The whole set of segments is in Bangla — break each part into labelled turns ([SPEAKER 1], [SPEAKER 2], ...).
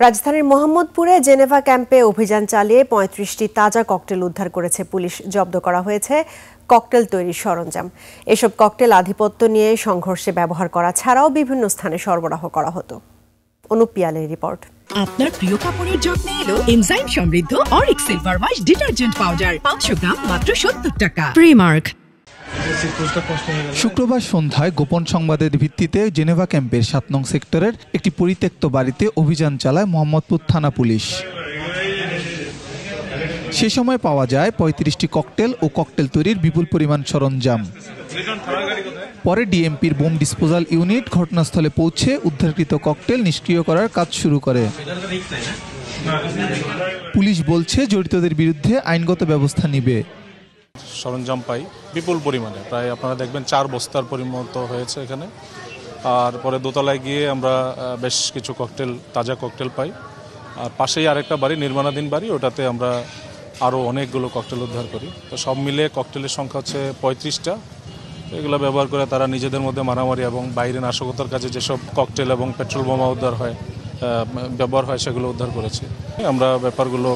[SPEAKER 1] রাজধানীর মোহাম্মদপুরে জেনেভা ক্যাম্পে অভিযান চালিয়ে ৩৫টি তাজা ককটেল উদ্ধার করেছে পুলিশ। জব্দ করা হয়েছে ককটেল তৈরির সরঞ্জাম। এসব ককটেল আধিপত্য নিয়ে সংঘর্ষে ব্যবহার করা ছাড়াও বিভিন্ন স্থানে সরবরাহ করা হতো। অনুপ পিয়ালের রিপোর্ট।
[SPEAKER 2] আপনার প্রিয় কাপড়ের যত্নে এলো এনজাইম সমৃদ্ধ Arik silver wash detergent powder 500 গ্রাম মাত্র 70 টাকা। প্রিমার্ক।
[SPEAKER 3] শুক্রবার সন্ধ্যায় গোপন সংবাদের ভিত্তিতে জেনেভা ক্যাম্পের ৭ নং সেক্টরের একটি পরিত্যক্ত বাড়িতে অভিযান চালায় মোহাম্মদপুর থানা পুলিশ। সে সময় পাওয়া যায় ৩৫টি ককটেল ও ককটেল তৈরির বিপুল পরিমাণ সরঞ্জাম। পরে ডিএমপির বোম ডিসপোজাল ইউনিট ঘটনাস্থলে পৌঁছে উদ্ধারকৃত ককটেল নিষ্ক্রিয় করার কাজ শুরু করে। পুলিশ বলছে জড়িতদের বিরুদ্ধে আইনগত ব্যবস্থা নেবে।
[SPEAKER 4] সরঞ্জাম পাই বিপুল পরিমাণে, প্রায় আপনারা দেখবেন 4 বস্তার পরিমতো হয়েছে এখানে। আর পরে দোতলায় গিয়ে আমরা বেশ কিছু ককটেল, তাজা ককটেল পাই। আর পাশেই আরেকটা বাড়ি, নির্মাণাধীন বাড়ি, ওটাতে আমরা আরও অনেকগুলো ককটেল উদ্ধার করি। তো সব মিলে ককটেলের সংখ্যা হচ্ছে 35টা। এগুলো ব্যবহার করে তারা নিজেদের মধ্যে মারামারি এবং বাইরে নাশকতার কাজে যেসব ককটেল এবং পেট্রোল বোমা ব্যবহার হয় সেগুলো উদ্ধার করেছি। আমরা ব্যাপারগুলো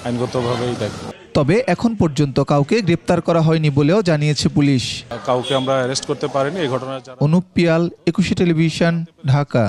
[SPEAKER 4] আইনগতভাবেই দেখব।
[SPEAKER 3] তবে এখন পর্যন্ত কাউকে গ্রেপ্তার করা হয়নি বলেও জানিয়েছে পুলিশ।
[SPEAKER 4] কাউকে আমরা অ্যারেস্ট করতে পারিনি এই ঘটনায়।
[SPEAKER 3] অনুপ পিয়াল, ২১ টেলিভিশন, ঢাকা।